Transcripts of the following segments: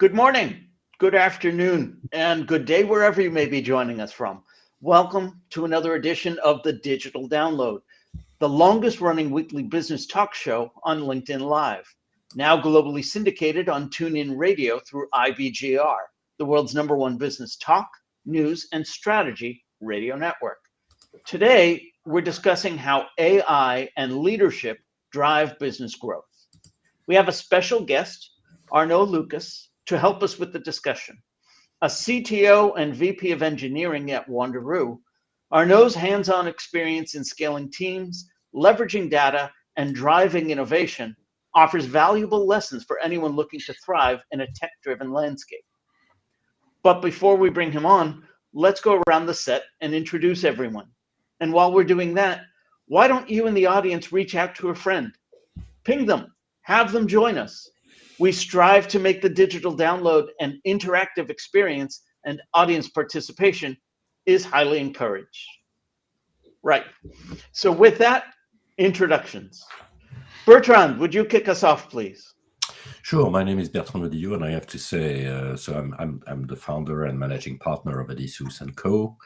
Good morning, good afternoon, and good day wherever you may be joining us from. Welcome to another edition of the Digital Download, the longest running weekly business talk show on LinkedIn Live, now globally syndicated on TuneIn Radio through IBGR, the world's #1 business talk, news, and strategy radio network. Today, we're discussing how AI and leadership drive business growth. We have a special guest, Arnaud Lucas, to help us with the discussion. A CTO and VP of engineering at Wanderoo, Arnaud's hands-on experience in scaling teams, leveraging data, and driving innovation offers valuable lessons for anyone looking to thrive in a tech-driven landscape. But before we bring him on, let's go around the set and introduce everyone. And while we're doing that, why don't you in the audience reach out to a friend? Ping them, have them join us. We strive to make the digital download an interactive experience, and audience participation is highly encouraged. Right. So with that, introductions. Bertrand, would you kick us off, please? Sure. My name is Bertrand Odillo, and I have to say, I'm the founder and managing partner of Odysseus & Co.,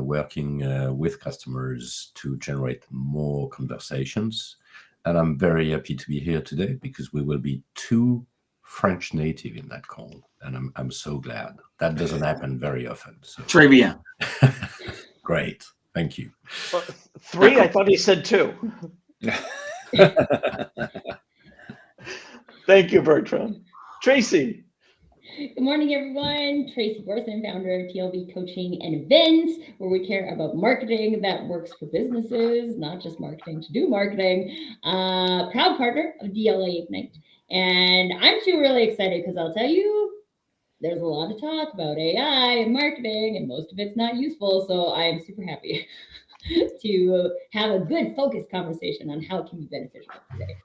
working with customers to generate more conversations. And I'm very happy to be here today because we will be two French native in that call, and I'm so glad. That doesn't happen very often. So. Très bien. Great. Thank you. Three? I thought he said two. Thank you, Bertrand. Tracy. Good morning, everyone. Tracy Gorson, founder of TLB Coaching and Events, where we care about marketing that works for businesses, not just marketing to do marketing. Proud partner of DLA Ignite. And I'm too really excited because I'll tell you, there's a lot of talk about AI and marketing, and most of it's not useful. So I'm super happy to have a good focused conversation on how it can be beneficial today.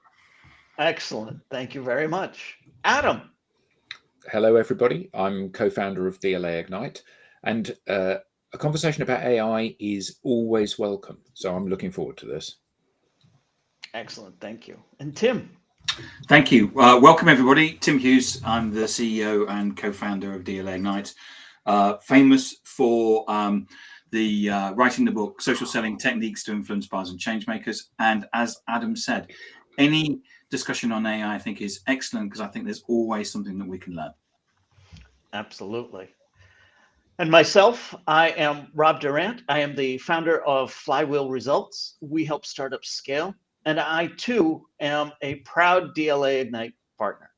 Excellent. Thank you very much. Adam. Hello, everybody. I'm co-founder of DLA Ignite, and a conversation about AI is always welcome. So I'm looking forward to this. Excellent. Thank you. And Tim. Thank you. Welcome, everybody. Tim Hughes. I'm the CEO and co-founder of DLA Ignite, famous for writing the book, Social Selling Techniques to Influence Buyers and Changemakers. And as Adam said, any discussion on AI, I think, is excellent because I think there's always something that we can learn. Absolutely. And myself, I am Rob Durant. I am the founder of Flywheel Results. We help startups scale. And I, too, am a proud DLA Ignite partner.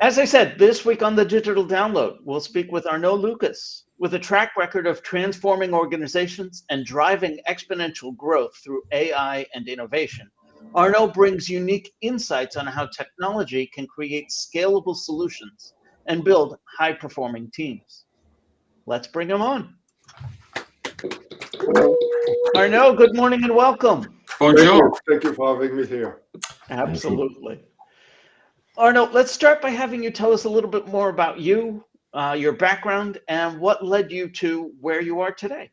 As I said, this week on the Digital Download, we'll speak with Arnaud Lucas. With a track record of transforming organizations and driving exponential growth through AI and innovation, Arnaud brings unique insights on how technology can create scalable solutions and build high-performing teams. Let's bring him on. Arnaud, good morning and welcome. Bonjour. Thank you for having me here. Absolutely. Arnaud, let's start by having you tell us a little bit more about you, your background, and what led you to where you are today.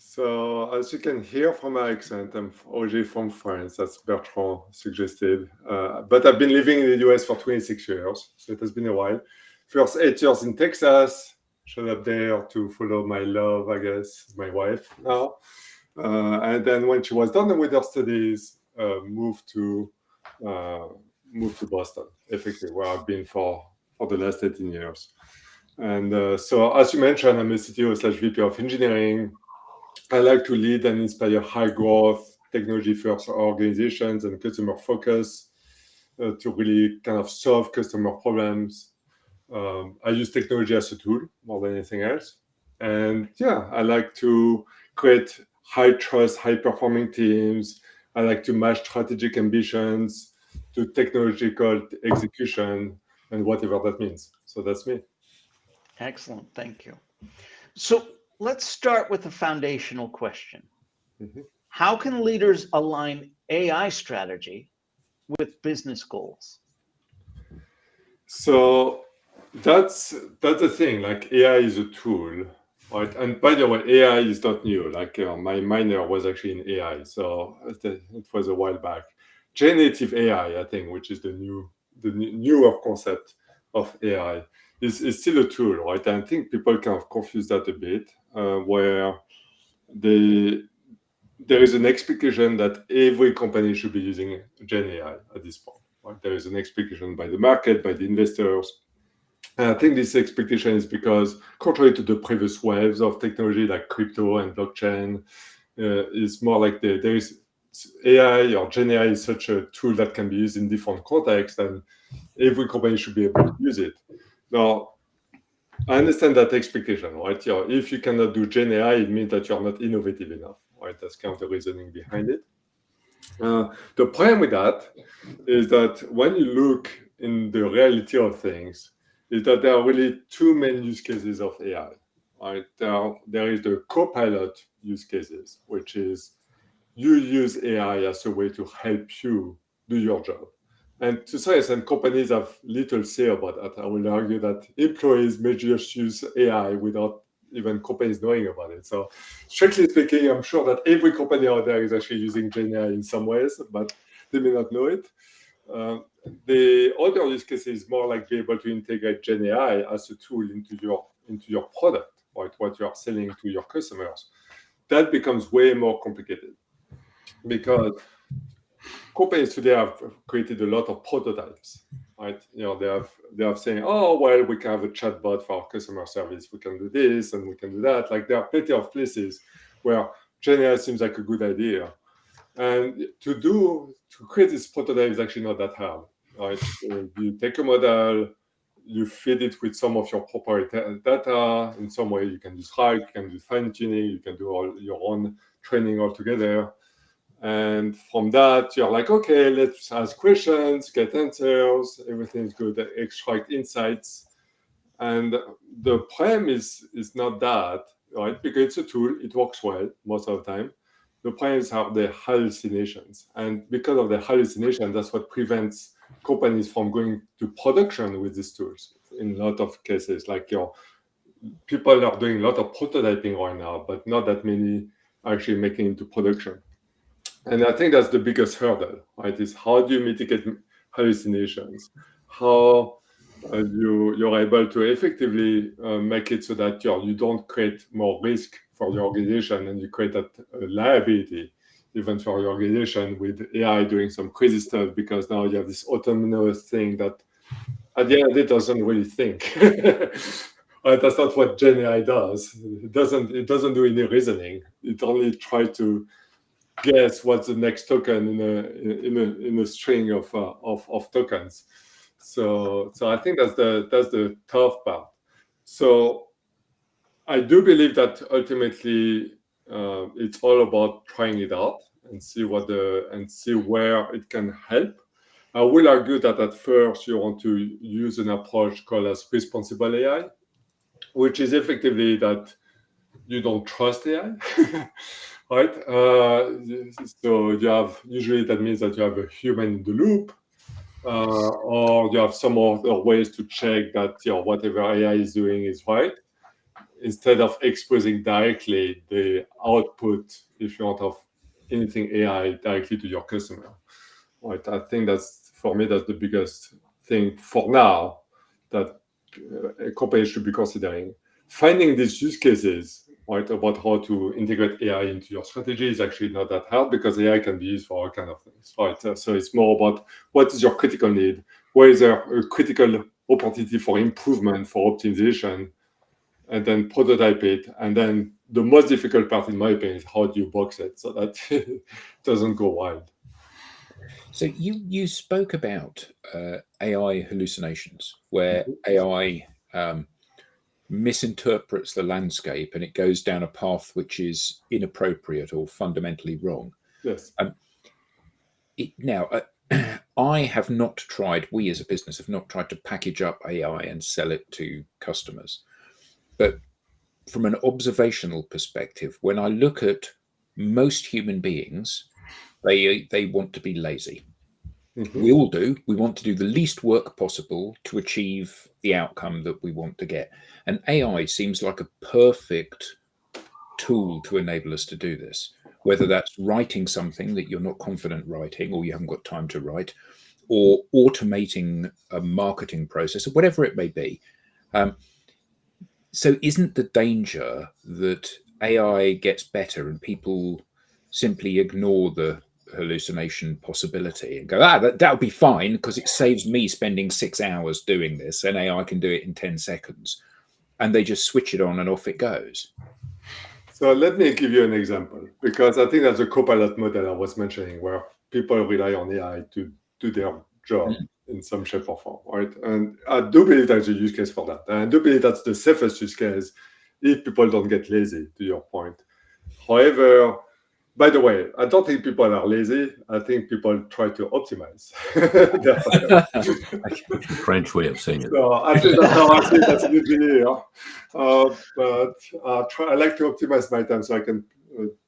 So, as you can hear from my accent, I'm originally from France, as Bertrand suggested. But I've been living in the US for 26 years, so it has been a while. First 8 years in Texas, showed up there to follow my love, I guess, my wife now. And then when she was done with her studies, moved to Boston, effectively, where I've been for the last 18 years. And so, as you mentioned, I'm a CTO/VP of engineering. I like to lead and inspire high-growth, technology-first organizations and customer focus to really kind of solve customer problems. I use technology as a tool more than anything else. And yeah, I like to create high-trust, high-performing teams. I like to match strategic ambitions to technological execution and whatever that means. So that's me. Excellent. Thank you. So let's start with a foundational question. Mm-hmm. How can leaders align AI strategy with business goals? So that's the thing. Like, AI is a tool, right? And by the way, AI is not new. Like, my minor was actually in AI, so it was a while back. Generative AI, I think, which is the newer concept of AI. It's still a tool, right? And I think people kind of confuse that a bit, where there is an expectation that every company should be using Gen AI at this point. Right? There is an expectation by the market, by the investors. And I think this expectation is because, contrary to the previous waves of technology like crypto and blockchain, is more like there is AI or Gen AI is such a tool that can be used in different contexts, and every company should be able to use it. Now, I understand that expectation, right? If you cannot do Gen AI, it means that you're not innovative enough, right? That's kind of the reasoning behind it. The problem with that is that when you look in the reality of things, is that there are really two main use cases of AI, right? There is the co-pilot use cases, which is you use AI as a way to help you do your job. And to some extent, companies have little say about that. I will argue that employees may just use AI without even companies knowing about it. So strictly speaking, I'm sure that every company out there is actually using Gen AI in some ways, but they may not know it. The other use case is more like be able to integrate Gen AI as a tool into your product, right? What you are selling to your customers. That becomes way more complicated because companies today have created a lot of prototypes, right? They have saying, oh, well, we can have a chatbot for our customer service. We can do this and we can do that. Like there are plenty of places where Gen AI seems like a good idea. And to create this prototype is actually not that hard, right? You take a model, you feed it with some of your proprietary data. In some way, you can do RAG, you can do fine tuning, you can do all your own training altogether. And from that, you're like, okay, let's ask questions, get answers, everything's good, extract insights. And the problem is not that, right? Because it's a tool, it works well most of the time. The problems are the hallucinations. And because of the hallucination, that's what prevents companies from going to production with these tools in a lot of cases. Like people are doing a lot of prototyping right now, but not that many are actually making it into production. And I think that's the biggest hurdle, right? Is how do you mitigate hallucinations? How you're able to effectively make it so that you don't create more risk for your organization and you create that liability even for your organization with AI doing some crazy stuff because now you have this autonomous thing that at the end of it doesn't really think. Right? That's not what Gen AI does. It doesn't do any reasoning. It only tries to guess what's the next token in a string of tokens. So I think that's the tough part. So I do believe that ultimately it's all about trying it out and see where it can help. I will argue that at first you want to use an approach called as responsible AI, which is effectively that you don't trust AI. Right? So usually that means that you have a human in the loop, or you have some other ways to check that whatever AI is doing is right, instead of exposing directly the output, if you want, of anything AI directly to your customer. Right? I think for me that's the biggest thing for now that a company should be considering. Finding these use cases, right, about how to integrate AI into your strategy is actually not that hard because AI can be used for all kinds of things, right? So it's more about what is your critical need, where is there a critical opportunity for improvement, for optimization, and then prototype it. And then the most difficult part, in my opinion, is how do you box it so that it doesn't go wild. So you spoke about AI hallucinations, where AI misinterprets the landscape and it goes down a path which is inappropriate or fundamentally wrong. Yes. I have not tried, we as a business have not tried to package up AI and sell it to customers. But from an observational perspective, when I look at most human beings, they want to be lazy. Mm-hmm. We all do. We want to do the least work possible to achieve the outcome that we want to get. And AI seems like a perfect tool to enable us to do this, whether that's writing something that you're not confident writing or you haven't got time to write, or automating a marketing process, or whatever it may be. So isn't the danger that AI gets better and people simply ignore the hallucination possibility and go, that'll be fine because it saves me spending 6 hours doing this and AI can do it in 10 seconds, and they just switch it on and off it goes? So let me give you an example, because I think that's a copilot model I was mentioning, where people rely on AI to do their job in some shape or form, right? And I do believe there's a use case for that. And I do believe that's the safest use case if people don't get lazy, to your point. However, by the way, I don't think people are lazy. I think people try to optimize. French way of saying it. So I think that's how I see it as an engineer. But I like to optimize my time so I can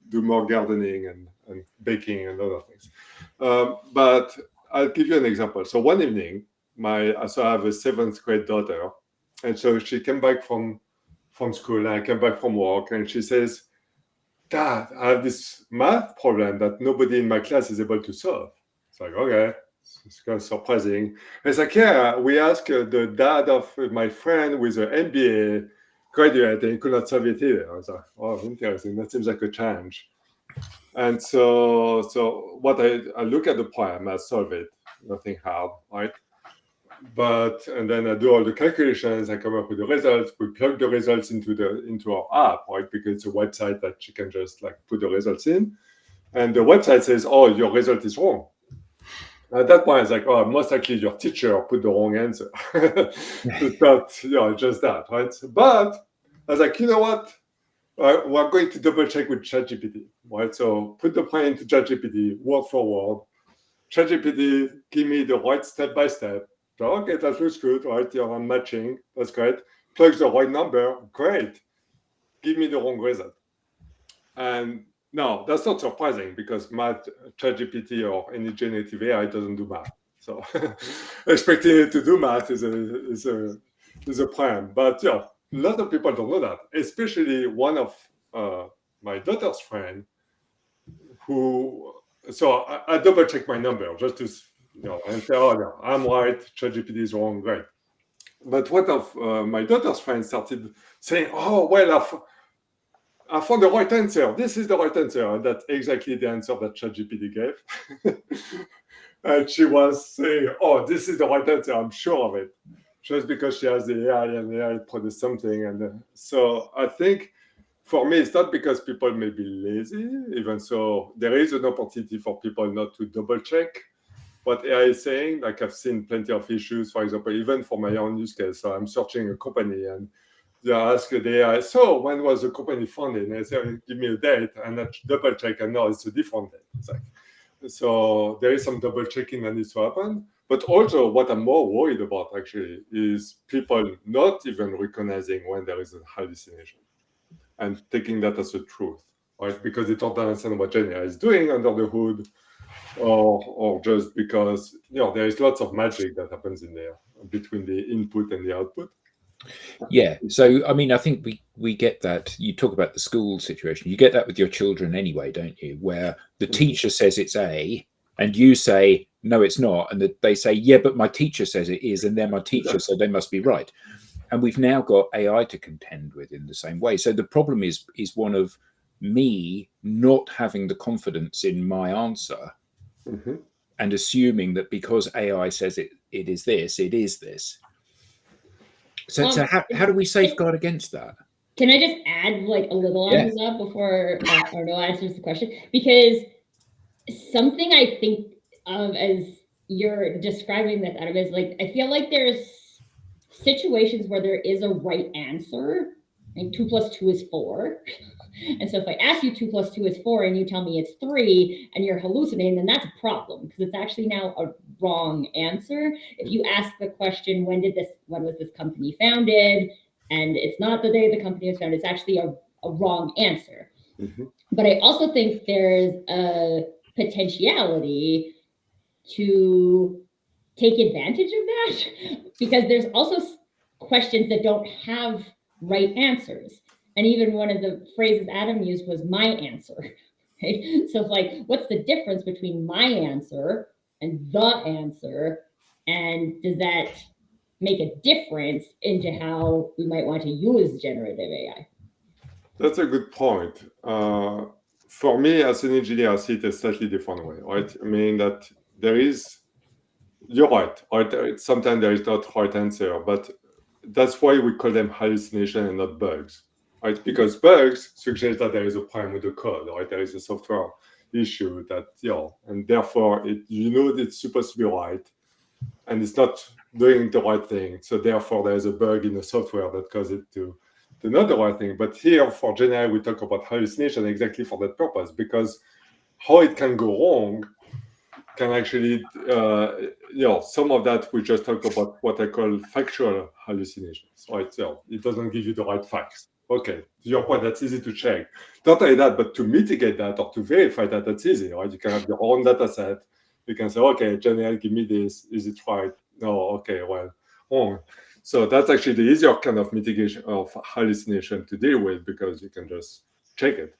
do more gardening and baking and other things. But I'll give you an example. So one evening, I have a 7th grade daughter, and so she came back from school, and I came back from work, and she says, "Dad, I have this math problem that nobody in my class is able to solve." It's like, okay, it's kind of surprising. It's like, yeah, we asked the dad of my friend with an MBA graduate, and he could not solve it either. I was like, oh, interesting. That seems like a challenge. And so what I look at the problem, I solve it, nothing hard, right? And then I do all the calculations, I come up with the results, we plug the results into our app, right? Because it's a website that you can just like put the results in. And the website says, oh, your result is wrong. At that point, it's like, oh, most likely your teacher put the wrong answer. It's not, just that, right? But I was like, you know what? We're going to double check with ChatGPT, right? So put the plan into ChatGPT, word for word. ChatGPT, give me the right step by step. So, okay, that looks good, right? You're matching, that's great. Plug the right number, great. Give me the wrong result. And no, that's not surprising, because math, ChatGPT or any generative AI doesn't do math. So expecting it to do math is a plan. But a lot of people don't know that, especially one of my daughter's friend so I double check my number just to, and say, oh, no, I'm right, ChatGPT is wrong, great. But one of my daughter's friends started saying, oh, well, I found the right answer. This is the right answer. And that's exactly the answer that ChatGPT gave. And she was saying, oh, this is the right answer, I'm sure of it. Just because she has the AI and the AI produced something. And so I think, for me, it's not because people may be lazy, even so there is an opportunity for people not to double check what AI is saying. Like, I've seen plenty of issues, for example, even for my own use case. So I'm searching a company and they ask the AI, so when was the company founded? And they say, give me a date, and I double check, and no, it's a different date. It's like, so there is some double checking that needs to happen. But also what I'm more worried about actually is people not even recognizing when there is a hallucination and taking that as a truth, right? Because they don't understand what Gen AI is doing under the hood, or just because there is lots of magic that happens in there between the input and the output. Yeah. So, I mean, I think we get that. You talk about the school situation. You get that with your children anyway, don't you? Where the teacher says it's A and you say, no, it's not. And they say, yeah, but my teacher says it is. And they're my teacher, so they must be right. And we've now got AI to contend with in the same way. So the problem is one of me not having the confidence in my answer and assuming that because AI says it is this, it is this. So how do we safeguard against that? Can I just add like a little on that before Arnaud answers the question? Because something I think of as you're describing this, Adam, is like, I feel like there's situations where there is a right answer, and 2 + 2 is 4. And so if I ask you 2 + 2 is 4 and you tell me it's 3 and you're hallucinating, then that's a problem, because it's actually now a wrong answer. If you ask the question, when was this company founded? And it's not the day the company was founded, it's actually a wrong answer. But I also think there's a potentiality to take advantage of that, because there's also questions that don't have right answers. And even one of the phrases Adam used was my answer. Okay? So like, what's the difference between my answer and the answer? And does that make a difference into how we might want to use generative AI? That's a good point. For me, as an engineer, I see it a slightly different way, right? I mean that you're right? Sometimes there is not right answer, but that's why we call them hallucination and not bugs, right? Because bugs suggest that there is a problem with the code, right? There is a software issue that, and therefore it's supposed to be right, and it's not doing the right thing. So therefore, there's a bug in the software that causes it to not the right thing. But here for GenAI, we talk about hallucination exactly for that purpose, because how it can go wrong can actually, some of that we just talk about what I call factual hallucinations, right? So it doesn't give you the right facts. Okay, to your point, that's easy to check. Not only that, but to mitigate that or to verify that, that's easy, right? You can have your own data set. You can say, okay, GenAI, give me this. Is it right? No, okay, well, wrong. So that's actually the easier kind of mitigation of hallucination to deal with, because you can just check it.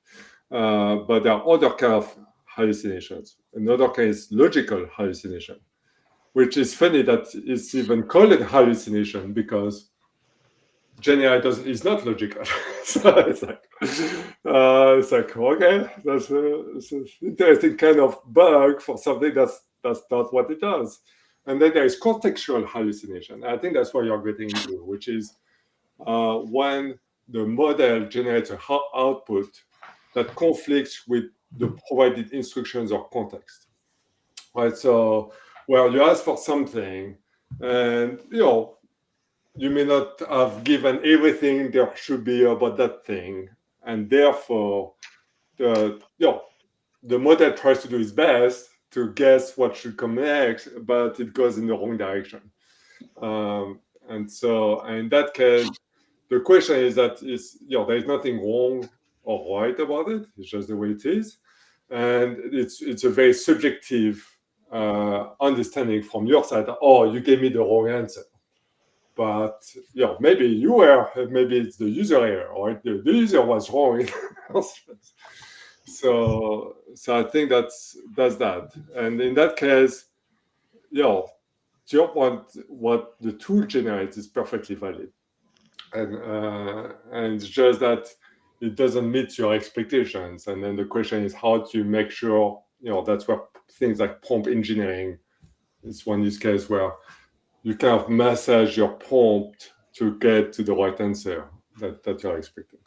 But there are other kind of hallucinations. Another case, logical hallucination, which is funny that it's even called a hallucination, because GenAI is not logical. So it's like, okay, that's an interesting kind of bug for something that's not what it does. And then there is contextual hallucination. I think that's what you're getting into, which is when the model generates an output that conflicts with the provided instructions or context, right? So where you ask for something, and you may not have given everything there should be about that thing, and therefore the model tries to do its best to guess what should come next, but it goes in the wrong direction. And so in that case, the question is that there is nothing wrong or right about it. It's just the way it is, and it's a very subjective understanding from your side. Oh, you gave me the wrong answer. But maybe it's the user error, or the user was wrong. So I think that's that. And in that case, to your point, what the tool generates is perfectly valid, and it's just that it doesn't meet your expectations. And then the question is, how do you make sure that's where things like prompt engineering is one use case where you kind of massage your prompt to get to the right answer that you're expecting.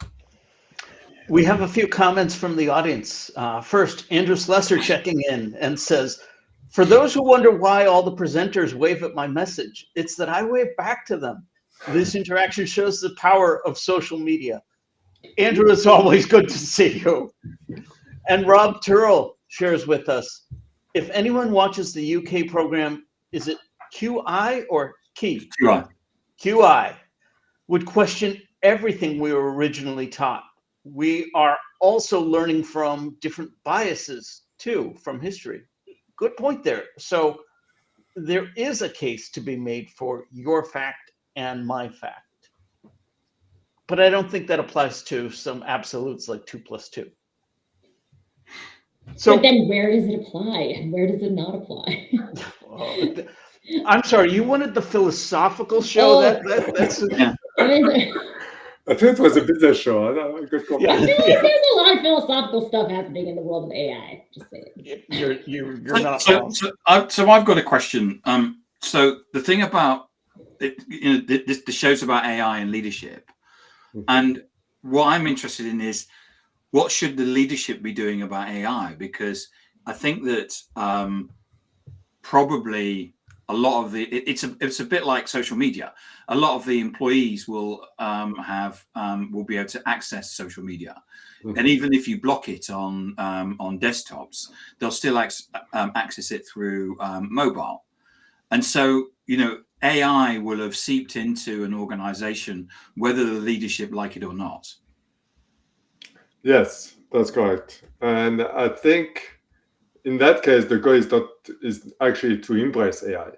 We have a few comments from the audience. First, Andrew Slesser checking in and says, for those who wonder why all the presenters wave at my message, it's that I wave back to them. This interaction shows the power of social media. Andrew, it's always good to see you. And Rob Turrell shares with us, if anyone watches the UK program, is it QI or Key? QI would question everything we were originally taught. We are also learning from different biases too, from history. Good point there. So there is a case to be made for your fact and my fact. But I don't think that applies to some absolutes like 2 + 2. So, but then where does it apply and where does it not apply? I'm sorry, you wanted the philosophical show? That's I think it was a business show. I feel like there's a lot of philosophical stuff happening in the world of AI. Just saying. You're not wrong. So I've got a question. So the thing about it, the show's about AI and leadership, and what I'm interested in is what should the leadership be doing about AI? Because I think that probably a lot of it's a bit like social media. A lot of the employees will be able to access social media, and even if you block it on desktops, they'll still access it through mobile. And so AI will have seeped into an organization, whether the leadership like it or not. Yes, that's correct. And I think in that case, the goal is actually to embrace AI.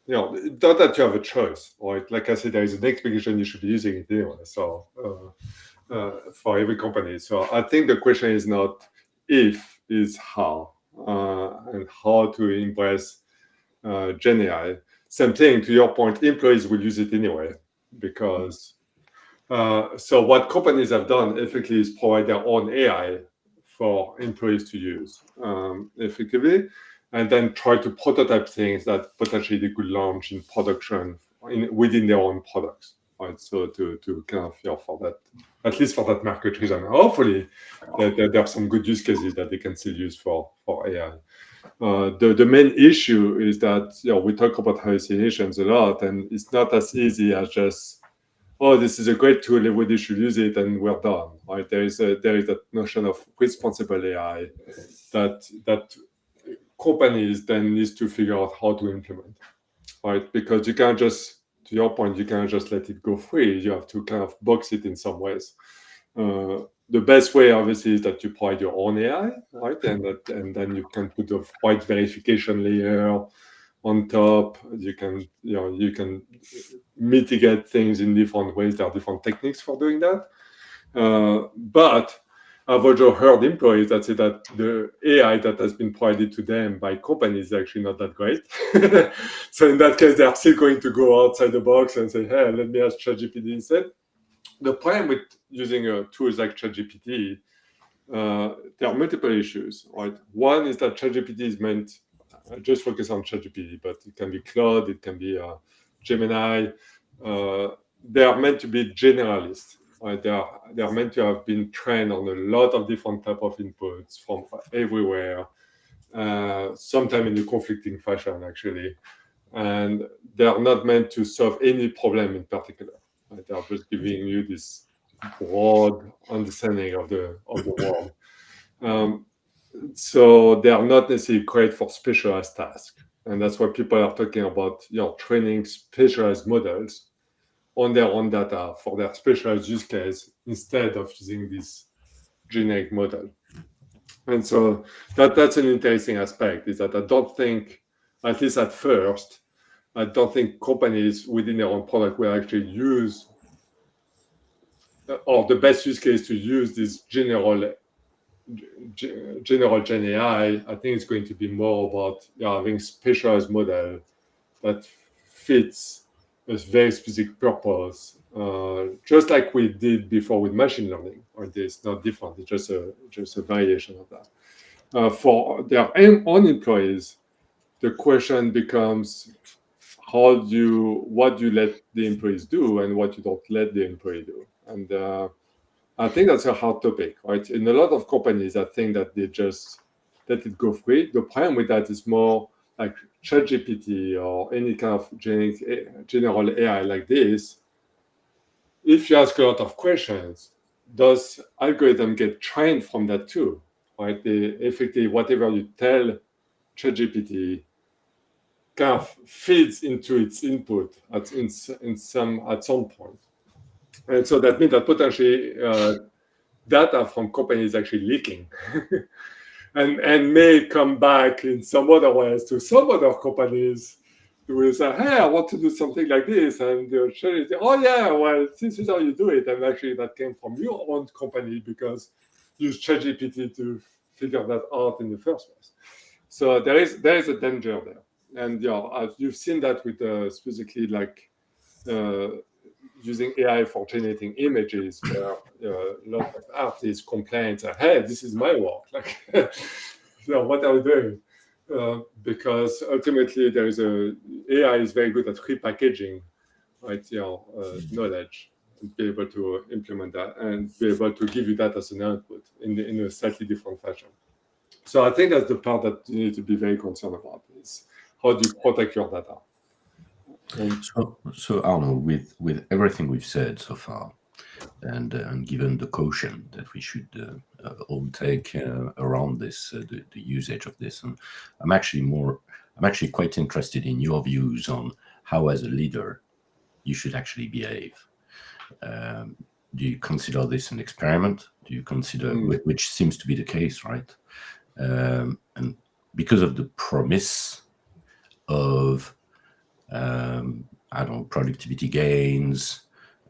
Not that you have a choice, right? Like I said, there is an expectation you should be using it anyway. So for every company. So I think the question is not if, is how, and how to embrace Gen AI. Same thing, to your point, employees will use it anyway, because so what companies have done effectively is provide their own AI for employees to use effectively, and then try to prototype things that potentially they could launch in production within their own products, right? So to kind of for that, at least for that market reason, hopefully there are some good use cases that they can still use for AI. The main issue is that we talk about hallucinations a lot, and it's not as easy as just, oh, this is a great tool, everybody should use it, and we're done, right? There is that notion of responsible AI that companies then need to figure out how to implement, right? Because you can't just, to your point, you can't just let it go free. You have to kind of box it in some ways. The best way, obviously, is that you provide your own AI, right? And then you can put a white verification layer on top. You can mitigate things in different ways. There are different techniques for doing that. But I've also heard employees that say that the AI that has been provided to them by companies is actually not that great. So in that case, they are still going to go outside the box and say, hey, let me ask ChatGPT instead. The problem with using tools like ChatGPT, there are multiple issues, right? One is that ChatGPT is meant, just focus on ChatGPT, but it can be Claude, it can be Gemini. They are meant to be generalists, right? They are meant to have been trained on a lot of different type of inputs from everywhere, sometimes in a conflicting fashion, actually. And they are not meant to solve any problem in particular. Right? They are just giving you this broad understanding of the world. So they are not necessarily great for specialized tasks. And that's why people are talking about training specialized models on their own data for their specialized use case instead of using this generic model. And so that's an interesting aspect, is that I don't think, at least at first, I don't think companies within their own product will actually use, or the best use case to use this general Gen AI. I think it's going to be more about having specialized model that fits a very specific purpose, just like we did before with machine learning. Or it's not different; it's just a variation of that. For their own employees, the question becomes, what do you let the employees do and what you don't let the employee do? And I think that's a hard topic, right? In a lot of companies, I think that they just let it go free. The problem with that is more like ChatGPT or any kind of general AI like this. If you ask a lot of questions, does algorithm get trained from that too? Right? Effectively, whatever you tell ChatGPT kind of feeds into its input at some point. And so that means that potentially data from companies actually leaking and may come back in some other ways to some other companies who will say, hey, I want to do something like this. And they'll say, oh, yeah, well, this is how you do it. And actually that came from your own company because you used ChatGPT to figure that out in the first place. So there is a danger there. And you've seen that with specifically like using AI for generating images, where a lot of artists complain, hey, this is my work. Like, what are we doing? Because ultimately, AI is very good at repackaging, right? Knowledge, and be able to implement that and be able to give you that as an output in a slightly different fashion. So I think that's the part that you need to be very concerned about, is how do you protect your data? So Arnaud, with everything we've said so far, and given the caution that we should all take around this, the usage of this, and I'm actually quite interested in your views on how, as a leader, you should actually behave. Do you consider this an experiment? Do you consider, which seems to be the case, right? And because of the promise of productivity gains,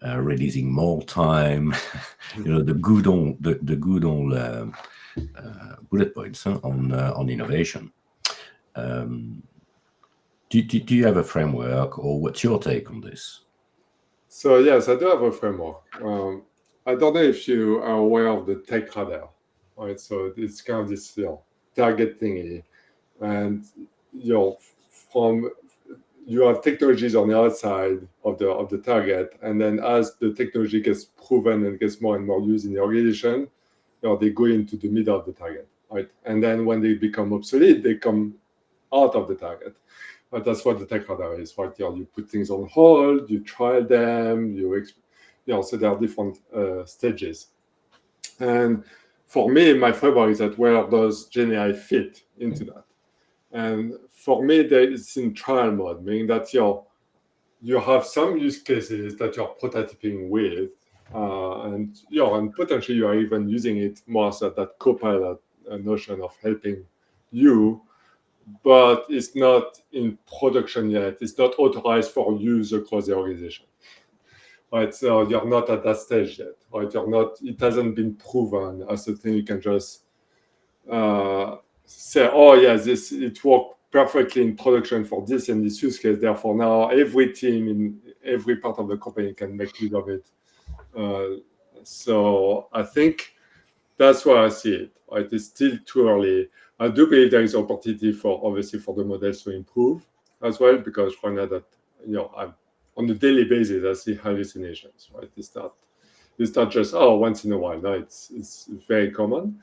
releasing more time, the good old bullet points on innovation. Do you have a framework, or what's your take on this? So yes, I do have a framework. I don't know if you are aware of the tech radar, right? So it's kind of this target thingy, and you have technologies on the outside of the target, and then as the technology gets proven and gets more and more used in the organization, they go into the middle of the target, right? And then when they become obsolete, they come out of the target. But that's what the tech radar is, right? You put things on hold, you trial them, so there are different stages. And for me, my framework is that where does GenAI fit into that? And for me, it's in trial mode, meaning that you have some use cases that you're prototyping with, and potentially you are even using it more as that co-pilot notion of helping you, but it's not in production yet. It's not authorized for use across the organization, right? So you're not at that stage yet, right? It hasn't been proven as a thing you can just say, oh yes, it worked perfectly in production for this and this use case. Therefore, now every team in every part of the company can make use of it. So I think that's where I see it. Right? It's still too early. I do believe there is opportunity obviously for the models to improve as well, because right now that on a daily basis I see hallucinations. Right? It's not just once in a while. No, it's very common.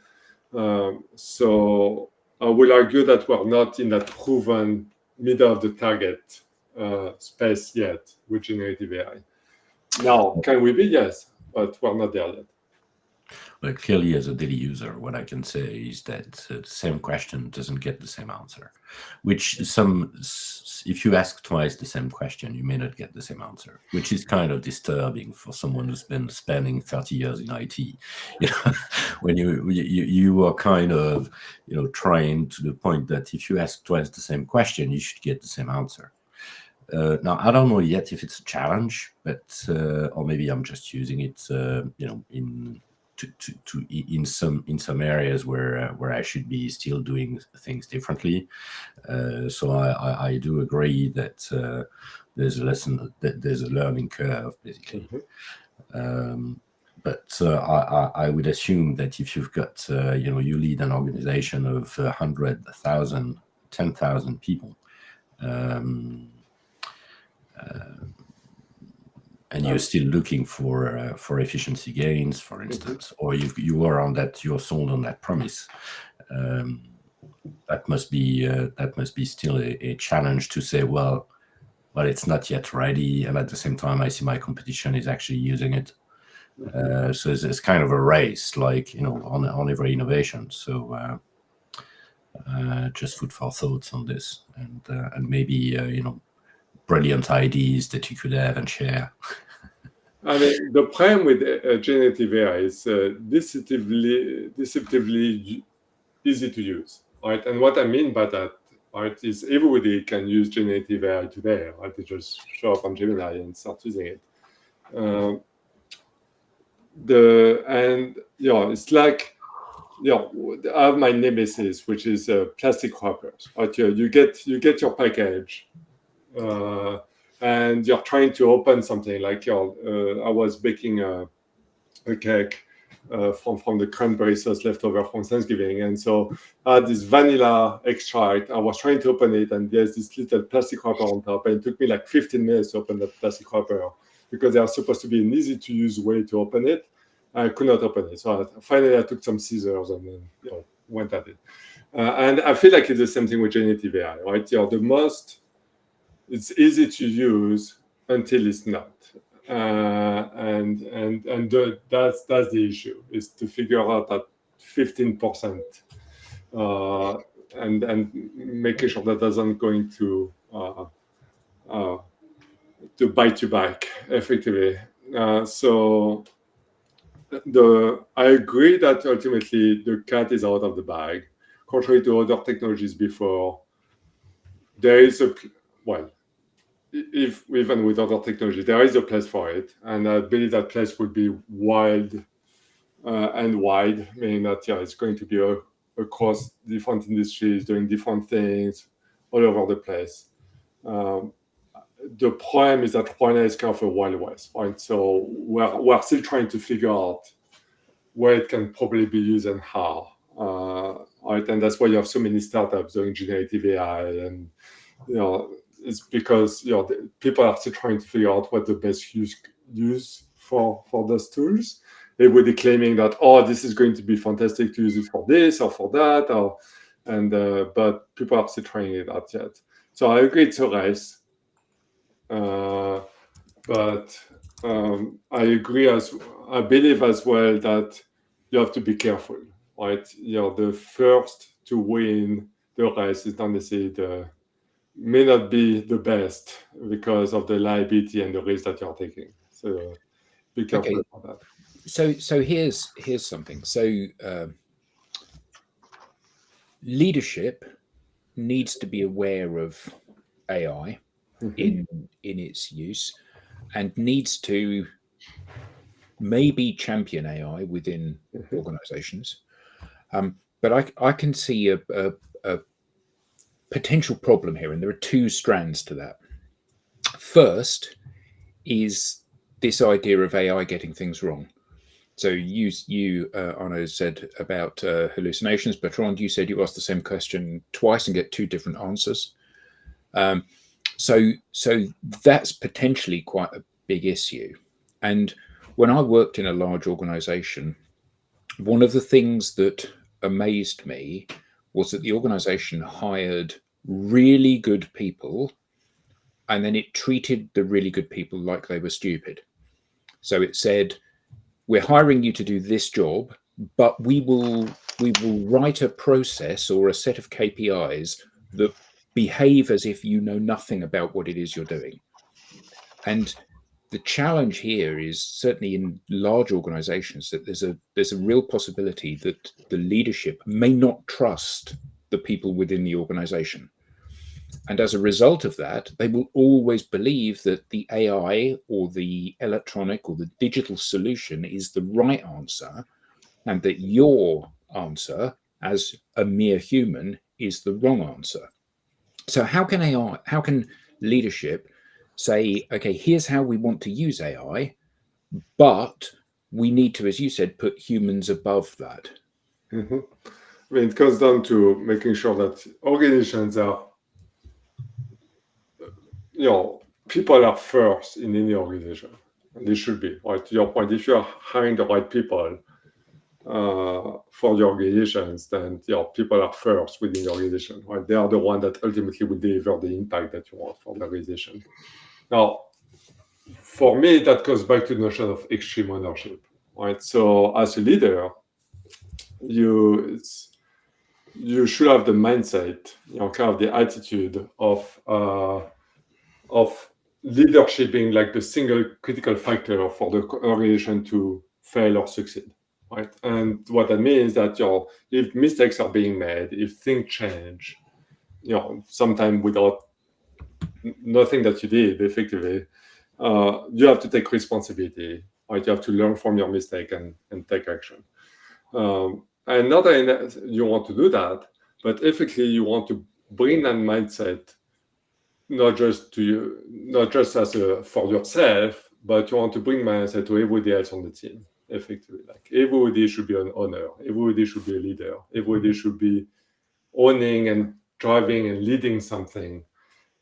So I will argue that we're not in that proven middle of the target space yet with generative AI. Now, can we be? Yes, but we're not there yet. Well, clearly, as a daily user, what I can say is that the same question doesn't get the same answer, which if you ask twice the same question, you may not get the same answer, which is kind of disturbing for someone who's been spending 30 years in IT. When you are kind of, trying to the point that if you ask twice the same question, you should get the same answer. Now, I don't know yet if it's a challenge, but or maybe I'm just using it, in some areas where I should be still doing things differently. So I do agree that there's a learning curve basically. Mm-hmm. But I would assume that if you've got you lead an organization of 100,000, 10,000 people. And you're still looking for efficiency gains, for instance, or you're sold on that promise. That must be still a challenge to say, well, it's not yet ready, and at the same time, I see my competition is actually using it. So it's kind of a race, like on every innovation. So just food for thoughts on this, and maybe brilliant ideas that you could have and share. I mean, the problem with generative AI is deceptively easy to use, right? And what I mean by that, right, is everybody can use generative AI today, right? They just show up on Gemini and start using it. It's like, I have my nemesis, which is plastic wrappers. Right? You get your package, and you're trying to open something like I was baking a cake from the cranberry sauce left over from Thanksgiving, and so I had this vanilla extract. I was trying to open it, and there's this little plastic wrapper on top, and it took me like 15 minutes to open that plastic wrapper because they are supposed to be an easy-to-use way to open it. I could not open it, so finally I took some scissors and then went at it. And I feel like it's the same thing with generative AI, right? It's easy to use until it's not, and that's the issue, is to figure out that 15%, and making sure that doesn't going to bite you back effectively. So I agree that ultimately the cat is out of the bag, contrary to other technologies before. There is even with other technology, there is a place for it, and I believe that place would be wild and wide, meaning that it's going to be across different industries, doing different things all over the place. The problem is that right now is kind of a Wild West, right? So we're still trying to figure out where it can probably be used and how. Right, and that's why you have so many startups doing generative AI, and it's because people are still trying to figure out what the best use for those tools. Everybody claiming that this is going to be fantastic to use it for this or for that, but people are still trying it out yet. So I agree it's a race, but I believe as well that you have to be careful, right? The first to win the race is not necessarily may not be the best because of the liability and the risk that you're taking. So be careful about that. So here's something. So leadership needs to be aware of AI in its use, and needs to maybe champion AI within organizations. But I can see a potential problem here, and there are two strands to that. First is this idea of AI getting things wrong. So you Arnaud, said about hallucinations. Bertrand, you said you asked the same question twice and get two different answers. So that's potentially quite a big issue. And when I worked in a large organization, one of the things that amazed me was that the organization hired really good people, and then it treated the really good people like they were stupid. So it said, we're hiring you to do this job, but we will write a process or a set of KPIs that behave as if you know nothing about what it is you're doing. And the challenge here is certainly in large organizations that there's a real possibility that the leadership may not trust the people within the organization. And as a result of that, they will always believe that the AI or the electronic or the digital solution is the right answer, and that your answer as a mere human is the wrong answer. So how can leadership say, okay, here's how we want to use AI, but we need to, as you said, put humans above that? I mean, it comes down to making sure that organizations are, people are first in any organization. And they should be, right? To your point, if you're hiring the right people for the organizations, then people are first within the organization, right? They are the one that ultimately will deliver the impact that you want for the organization. Now, for me, that goes back to the notion of extreme ownership, right? So as a leader, you should have the mindset, kind of the attitude of leadership being like the single critical factor for the organization to fail or succeed, right? And what that means is that if mistakes are being made, if things change, sometimes without nothing that you did effectively, you have to take responsibility, right? You have to learn from your mistake and take action. And not that you want to do that, but effectively you want to bring that mindset not just for yourself, but you want to bring mindset to everybody else on the team. Effectively, like everybody should be an owner, everybody should be a leader, everybody should be owning and driving and leading something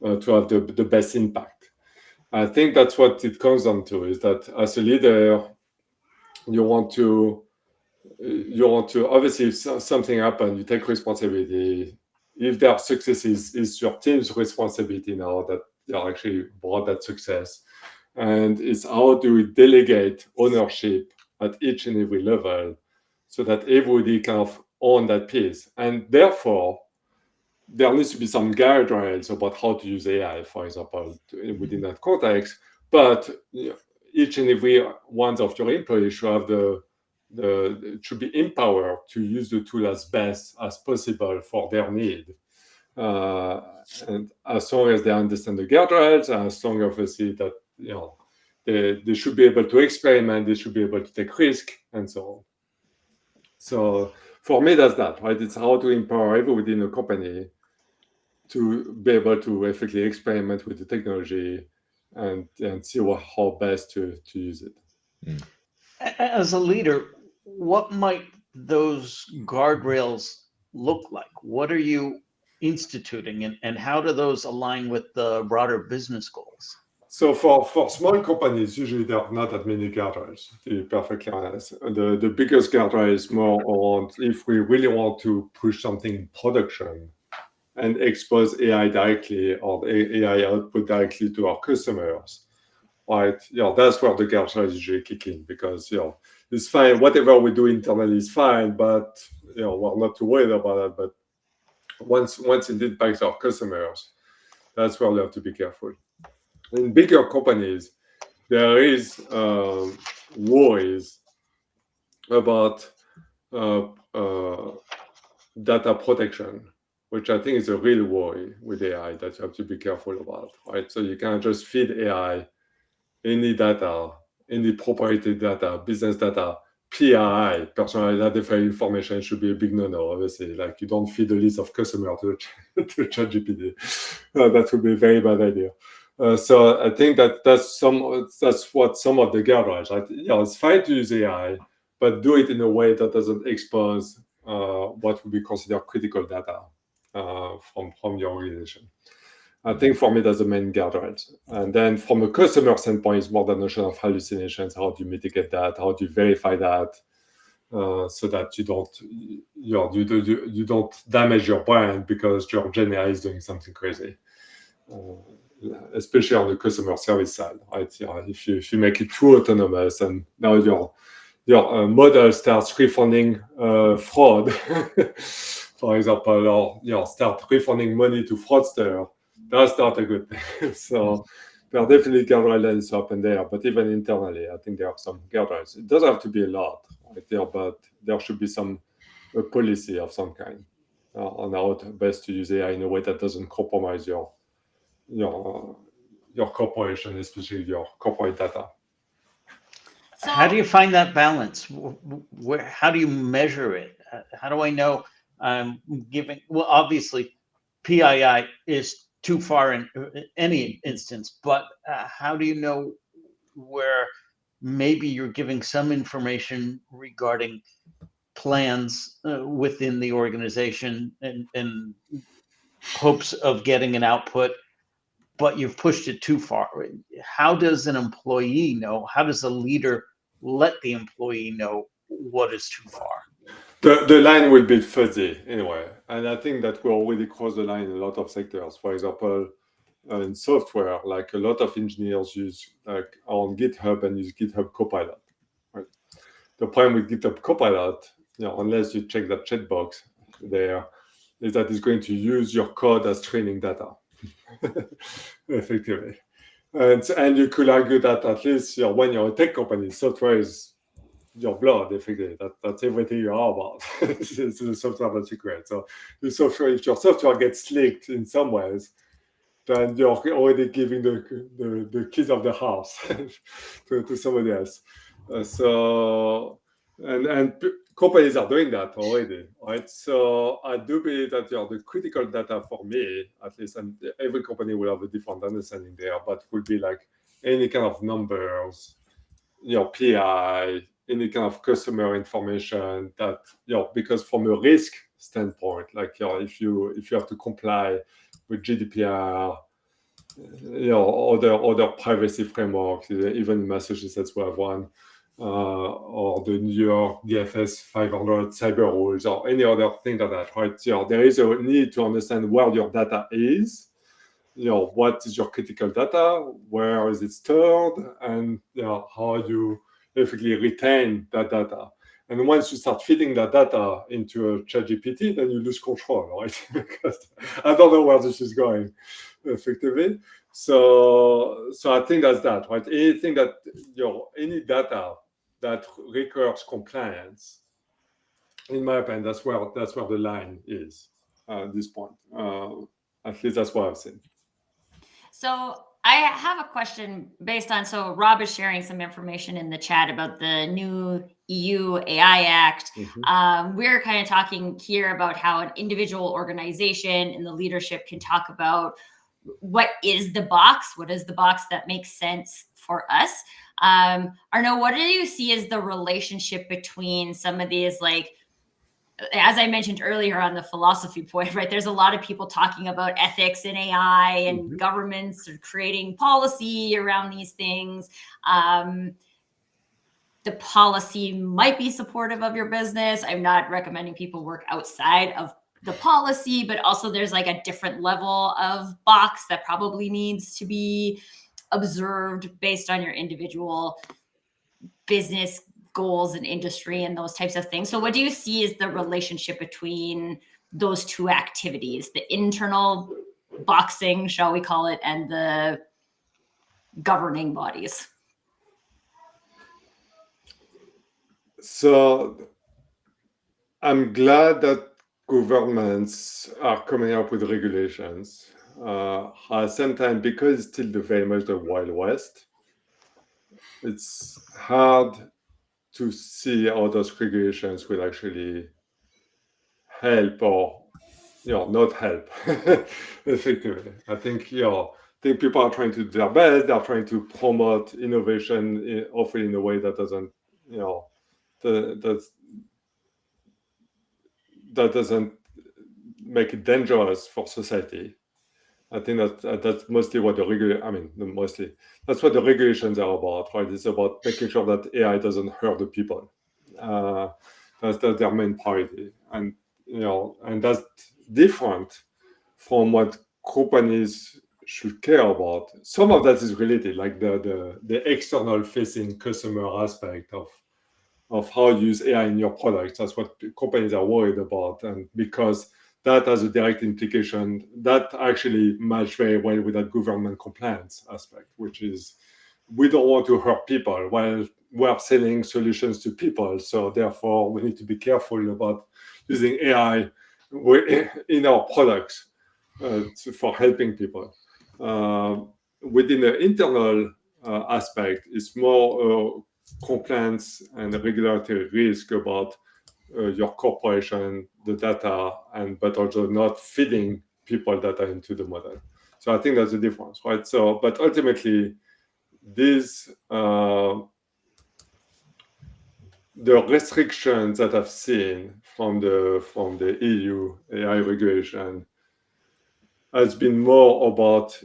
to have the best impact. I think that's what it comes down to, is that as a leader, you want to obviously, if something happens, you take responsibility. If their success is your team's responsibility now that they actually brought that success, and it's how do we delegate ownership at each and every level so that everybody kind of own that piece. And therefore, there needs to be some guardrails about how to use AI, for example, within that context. But each and every one of your employees should have should be empowered to use the tool as best as possible for their need. And as long as they understand the guardrails, as long as they see that they should be able to experiment, they should be able to take risk, and so on. So for me, that's that, right? It's how to empower everybody in the company to be able to effectively experiment with the technology and see how best to use it. As a leader, what might those guardrails look like? What are you instituting, and how do those align with the broader business goals? So for small companies, usually there are not that many guardrails, to be perfectly honest. The biggest guardrail is more around if we really want to push something in production and expose AI directly or AI output directly to our customers, right? That's where the guardrails usually kick in, because it's fine. Whatever we do internally is fine, but we're not too worried about it. But once it impacts our customers, that's where we have to be careful. In bigger companies, there is worries about data protection, which I think is a real worry with AI that you have to be careful about, right? So you can't just feed AI any data, any proprietary data, business data, PII, personally identified information, should be a big no-no, obviously. Like, you don't feed a list of customers to ChatGPT. That would be a very bad idea. So I think that's what some of the guardrails. Right? It's fine to use AI, but do it in a way that doesn't expose what would be considered critical data from your organization. I think for me, that's the main guardrails. And then from a customer standpoint, it's more the notion of hallucinations. How do you mitigate that? How do you verify that? So that you don't damage your brand because your Gen AI is doing something crazy. Especially on the customer service side, right? If you make it too autonomous and now your model starts refunding fraud, for example, or start refunding money to fraudster, that's not a good thing. So there are definitely guardrails up and there, but even internally, I think there are some guardrails. It doesn't have to be a lot, right? But there should be a policy of some kind on how best to use AI in a way that doesn't compromise your corporation, especially your corporate data. So, How do you find that balance? How do you measure it? How do I know I'm giving? Well, obviously, PII is too far in any instance, but how do you know where maybe you're giving some information regarding plans within the organization and hopes of getting an output, but you've pushed it too far? How does an employee know? How does a leader let the employee know what is too far? The line will be fuzzy anyway. And I think that we already crossed the line in a lot of sectors. For example, in software, like a lot of engineers use on GitHub and use GitHub Copilot. Right? The problem with GitHub Copilot, unless you check that checkbox there, is that it's going to use your code as training data, effectively. And you could argue that at least when you're a tech company, software is your blood, effectively. That's everything you are about. It's the software that you create. So if your software gets leaked in some ways, then you're already giving the keys of the house to somebody else. And companies are doing that already, right? So I do believe that the critical data for me, at least, and every company will have a different understanding there, but would be like any kind of numbers, PI, any kind of customer information that, because from a risk standpoint, like, if you have to comply with GDPR, other privacy frameworks, even in Massachusetts we have one, or the New York DFS 500 cyber rules, or any other thing like that, right? There is a need to understand where your data is, what is your critical data, where is it stored, and how you effectively retain that data. And once you start feeding that data into a ChatGPT, then you lose control, right? Because I don't know where this is going, effectively. So I think that's that, right? Anything that, any data that requires compliance, in my opinion, that's where the line is at this point. At least that's what I've seen. So I have a question based on, so Rob is sharing some information in the chat about the new EU AI Act. We're kind of talking here about how an individual organization and the leadership can talk about what is the box? What is the box that makes sense for us? Arnaud, what do you see as the relationship between some of these, like, as I mentioned earlier on the philosophy point, right? There's a lot of people talking about ethics in AI and governments are creating policy around these things. The policy might be supportive of your business. I'm not recommending people work outside of the policy, but also there's like a different level of box that probably needs to be observed based on your individual business goals and industry and those types of things. So what do you see as the relationship between those two activities, the internal boxing, shall we call it, and the governing bodies? So I'm glad that governments are coming up with regulations. At the same time, because it's still very much the Wild West, it's hard to see how those regulations will actually help or not help effectively. I think people are trying to do their best. They're trying to promote innovation, often in a way that doesn't that doesn't make it dangerous for society. I think that's mostly what that's what the regulations are about, right? It's about making sure that AI doesn't hurt the people. That's their main priority, and that's different from what companies should care about. Some of that is related, like the external facing customer aspect of how you use AI in your products. That's what companies are worried about, and because that has a direct implication that actually match very well with that government compliance aspect, which is we don't want to hurt people while we're selling solutions to people. So therefore, we need to be careful about using AI in our products for helping people. Within the internal aspect, it's more compliance and regulatory risk about your corporation, the data, but also not feeding people data into the model. So I think that's the difference, right? So, but ultimately, these the restrictions that I've seen from the EU AI regulation has been more about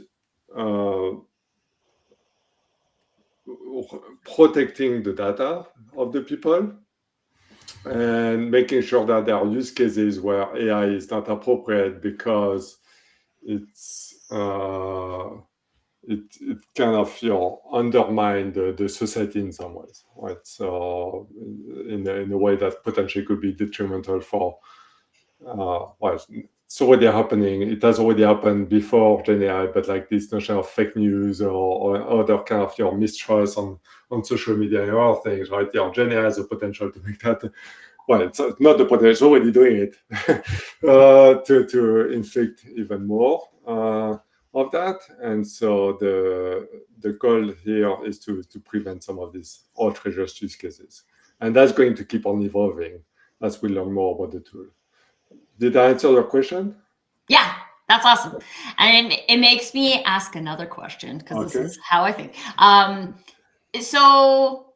protecting the data of the people and making sure that there are use cases where AI is not appropriate because it's it kind of undermine the society in some ways, right? So in a way that potentially could be detrimental for it's already happening. It has already happened before Gen AI, but like this notion of fake news or other kind of mistrust on social media and other things, right? Gen AI has the potential to make that. Well, it's not the potential; it's already doing it to inflict even more of that. And so the goal here is to prevent some of these outrageous use cases, and that's going to keep on evolving as we learn more about the tool. Did I answer your question? Yeah, that's awesome. And it makes me ask another question because this is how I think. So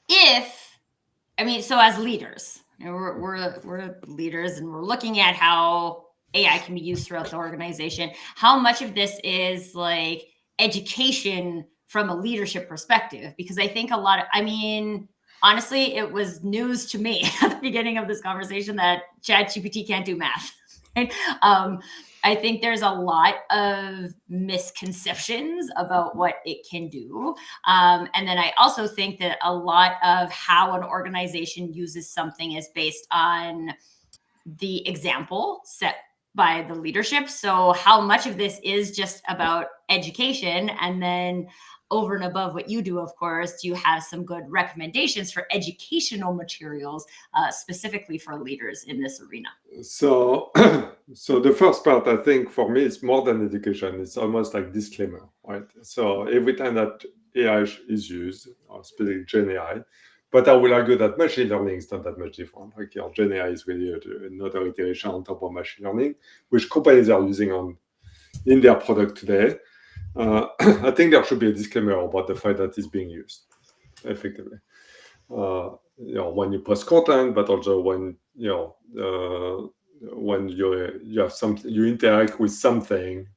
as leaders, we're leaders and we're looking at how AI can be used throughout the organization. How much of this is like education from a leadership perspective? Because I think honestly, it was news to me at the beginning of this conversation that ChatGPT can't do math. Right? I think there's a lot of misconceptions about what it can do. And then I also think that a lot of how an organization uses something is based on the example set by the leadership. So how much of this is just about education, and then over and above what you do, of course, do you have some good recommendations for educational materials specifically for leaders in this arena? So, so the first part, I think for me, it's more than education. It's almost like disclaimer, right? So every time that AI is used, or specifically Gen AI, but I will argue that machine learning is not that much different. Okay, Gen AI is really another iteration on top of machine learning, which companies are using in their product today. I think there should be a disclaimer about the fact that it's being used effectively. When you post content, but also when you have something, you interact with something,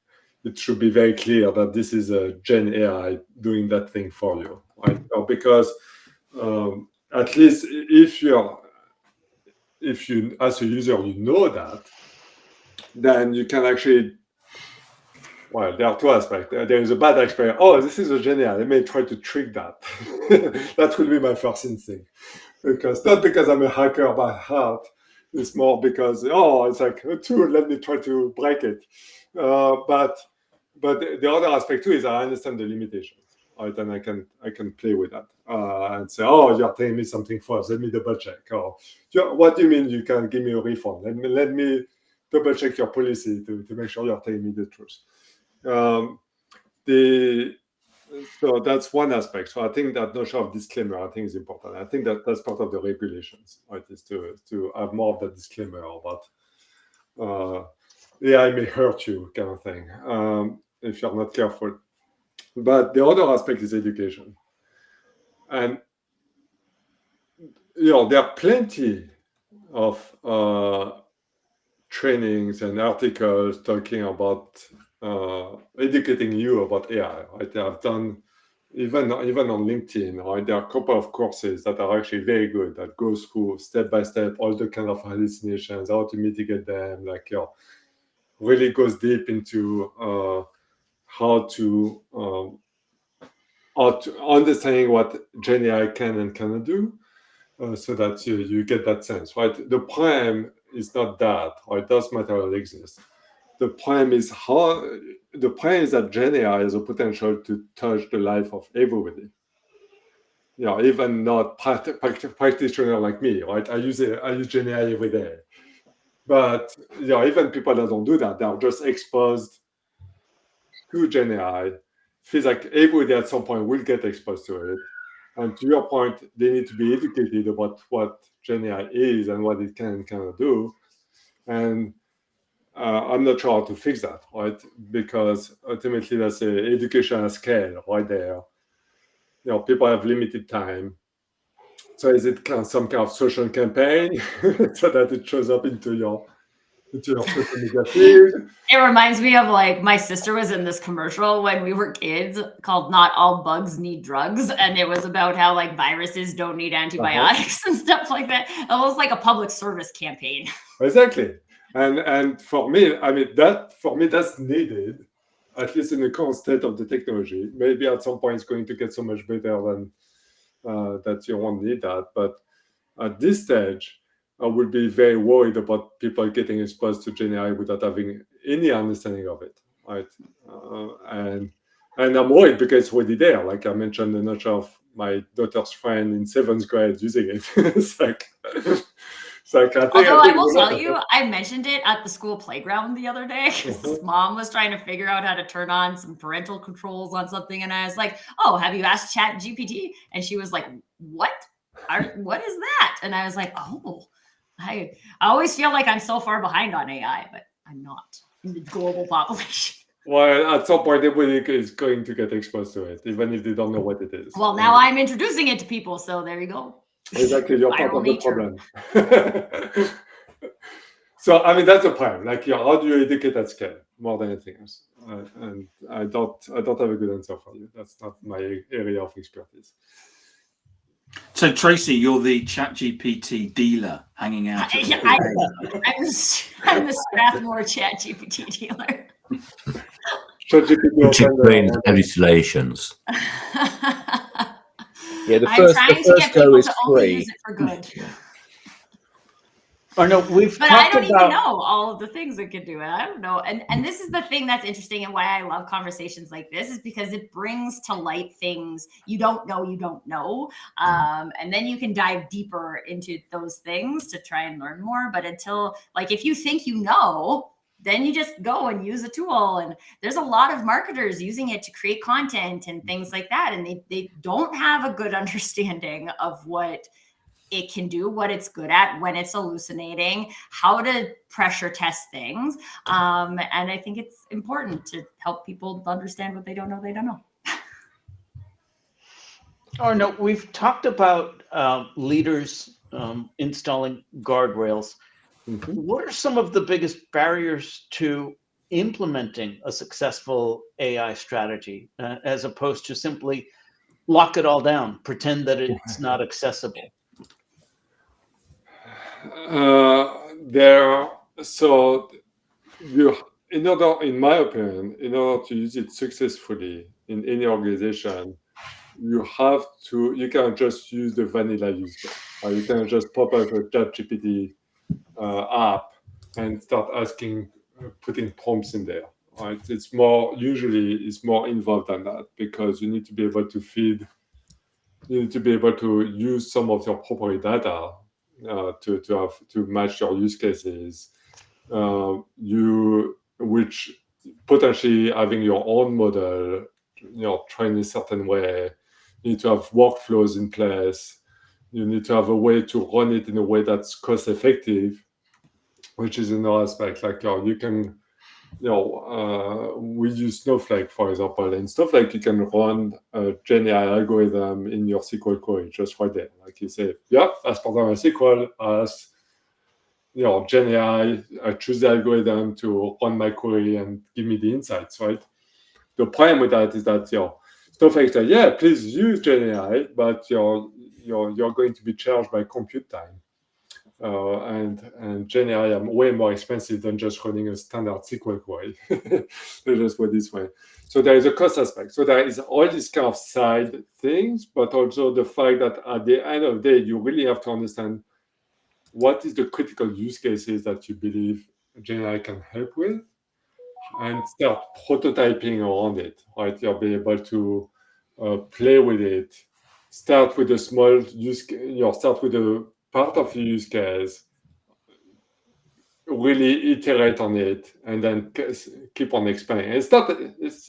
it should be very clear that this is a Gen AI doing that thing for you, right? Because at least if you as a user you know that, then you can actually. Well, there are two aspects. There is a bad aspect. Oh, this is a Gen AI. Let me try to trick that. That will be my first instinct. Not because I'm a hacker by heart. It's more because, it's like a tool. Let me try to break it. But the other aspect too is I understand the limitations. Right? And I can play with that and say, you're telling me something first. Let me double check. Or what do you mean you can give me a refund? Let me double check your policy to make sure you're telling me the truth. So that's one aspect. So I think that notion of disclaimer, I think, is important. I think that that's part of the regulations, right? Is to have more of that disclaimer about AI may hurt you, kind of thing, if you're not careful. But the other aspect is education, and there are plenty of trainings and articles talking about educating you about AI. Right? I've done even on LinkedIn. Right? There are a couple of courses that are actually very good that goes through step by step all the kind of hallucinations, how to mitigate them. Really goes deep into how to understanding what Gen AI can and cannot do, so that you get that sense. Right? The problem is not that, or it does matter that it exists. The problem is that Gen AI has a potential to touch the life of everybody. Even not practitioner like me, right? I use Gen AI every day. But even people that don't do that, they are just exposed to Gen AI. Feels like everybody at some point will get exposed to it. And to your point, they need to be educated about what Gen AI is and what it can and cannot do. And I'm not sure how to fix that, right? Because ultimately, that's an education at scale right there. People have limited time. So is it some kind of social campaign so that it shows up into your social media feed? It reminds me of my sister was in this commercial when we were kids called "Not All Bugs Need Drugs," and it was about how viruses don't need antibiotics and stuff like that. Almost like a public service campaign. Exactly. And for me, that's needed, at least in the current state of the technology. Maybe at some point it's going to get so much better than that you won't need that. But at this stage, I would be very worried about people getting exposed to Gen AI without having any understanding of it, right? And I'm worried because it's already there. Like I mentioned, the notion of my daughter's friend in 7th grade using it. It's like... Although I will tell you, I mentioned it at the school playground the other day because this mom was trying to figure out how to turn on some parental controls on something. And I was like, have you asked ChatGPT? And she was like, what is that? And I was like, I always feel like I'm so far behind on AI, but I'm not in the global population. Well, at some point, everybody is going to get exposed to it, even if they don't know what it is. Well, now I'm introducing it to people, so there you go. Exactly, you're part of the problem. So, that's the problem. How do you educate at scale more than anything else? And I don't have a good answer for you. That's not my area of expertise. So, Tracy, you're the ChatGPT dealer hanging out. I'm the Strathmore ChatGPT dealer. Which explains hallucinations. Yeah, the first go is to free. use it for good. Arnaud, we've But I talked don't even about. know all of the things it could do. I don't know. And this is the thing that's interesting and why I love conversations like this is because it brings to light things you don't know. And then you can dive deeper into those things to try and learn more. But until, like, if you think you know, then you just go and use a tool. And there's a lot of marketers using it to create content and things like that. And they don't have a good understanding of what it can do, what it's good at, when it's hallucinating, how to pressure test things. And I think it's important to help people understand what they don't know. Arnaud, we've talked about leaders installing guardrails. Mhm. What are some of the biggest barriers to implementing a successful AI strategy as opposed to simply lock it all down, pretend that it's not accessible? In my opinion, in order to use it successfully in any organization, you can't just use the vanilla use case. Or you can't just pop up a ChatGPT app and start putting prompts in there. Right? It's more involved than that because you need to be able to use some of your proprietary data to match your use cases. Which potentially having your own model, trained in a certain way. You need to have workflows in place. You need to have a way to run it in a way that's cost effective, which is another aspect. Like you can, we use Snowflake, for example. In Snowflake, you can run a GenAI algorithm in your SQL query just right there. Like you say, yeah, as part of my SQL, as GenAI, I choose the algorithm to run my query and give me the insights, right? The problem with that is that Snowflake says, yeah, please use GenAI, but you're going to be charged by compute time. And GenAI are way more expensive than just running a standard SQL query. They just go this way. So there is a cost aspect. So there is all these kind of side things, but also the fact that at the end of the day, you really have to understand what is the critical use cases that you believe GenAI can help with, and start prototyping around it, right? You'll be able to play with it. Start with a small start with a part of the use case, really iterate on it, and then keep on expanding. It's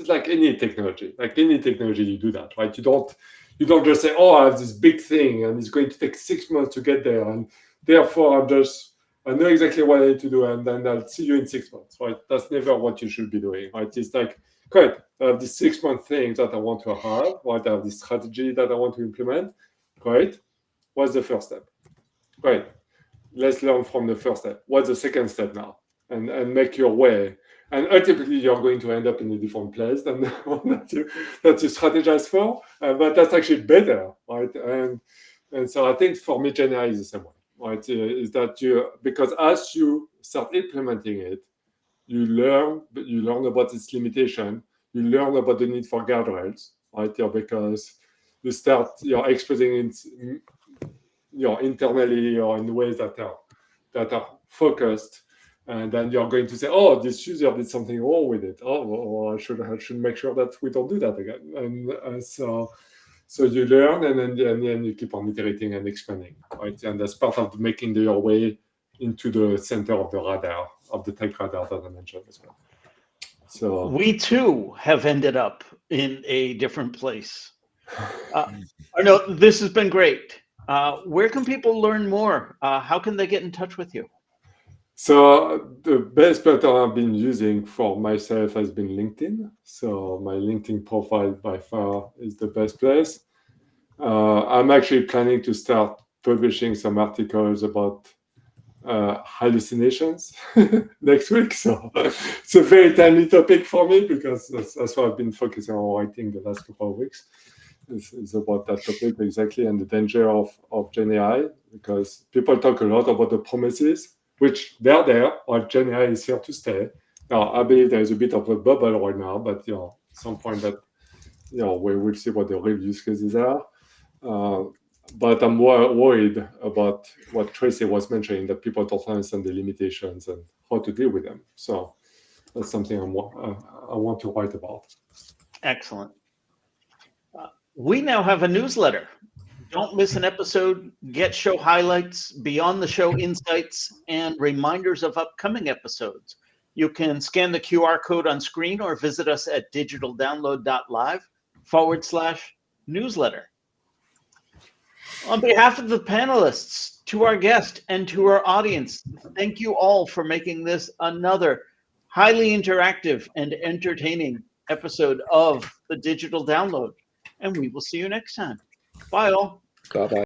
like any technology. Like any technology, you do that, right? You don't just say, oh, I have this big thing and it's going to take 6 months to get there, and therefore I know exactly what I need to do, and then I'll see you in 6 months, right? That's never what you should be doing, right? It's like, great, I have this 6 month thing that I want to have, right? I have this strategy that I want to implement. Great. What's the first step? Great. Let's learn from the first step. What's the second step now? And make your way. And ultimately, you're going to end up in a different place than the one that you strategize for. But that's actually better, right? And so I think for me, GenAI is the same way. Right, is that because as you start implementing it, you learn about its limitation, you learn about the need for guardrails, right? Because you start expressing it, internally or in ways that are focused, and then you're going to say, oh, this user did something wrong with it. Oh, I should make sure that we don't do that again. And so you learn, and then you keep on iterating and expanding, right? And that's part of making your way into the center of the radar, of the tech radar that I mentioned as well. So we too have ended up in a different place. Arnaud, this has been great. Where can people learn more? How can they get in touch with you? So the best pattern I've been using for myself has been LinkedIn. So my LinkedIn profile by far is the best place. I'm actually planning to start publishing some articles about hallucinations next week. So it's a very timely topic for me because that's what I've been focusing on writing the last couple of weeks. It's about that topic exactly, and the danger of GenAI, because people talk a lot about the promises, which they're there, or GenAI is here to stay. Now, I believe there's a bit of a bubble right now, but some point that we will see what the real use cases are. but I'm more worried about what Tracy was mentioning, that people don't understand the limitations and how to deal with them. So that's something I want to write about. Excellent. We now have a newsletter. Don't miss an episode. Get show highlights, beyond the show insights, and reminders of upcoming episodes. You can scan the QR code on screen or visit us at digitaldownload.live/newsletter. On behalf of the panelists, to our guest, and to our audience, thank you all for making this another highly interactive and entertaining episode of the Digital Download. And we will see you next time. Bye all. Bye-bye.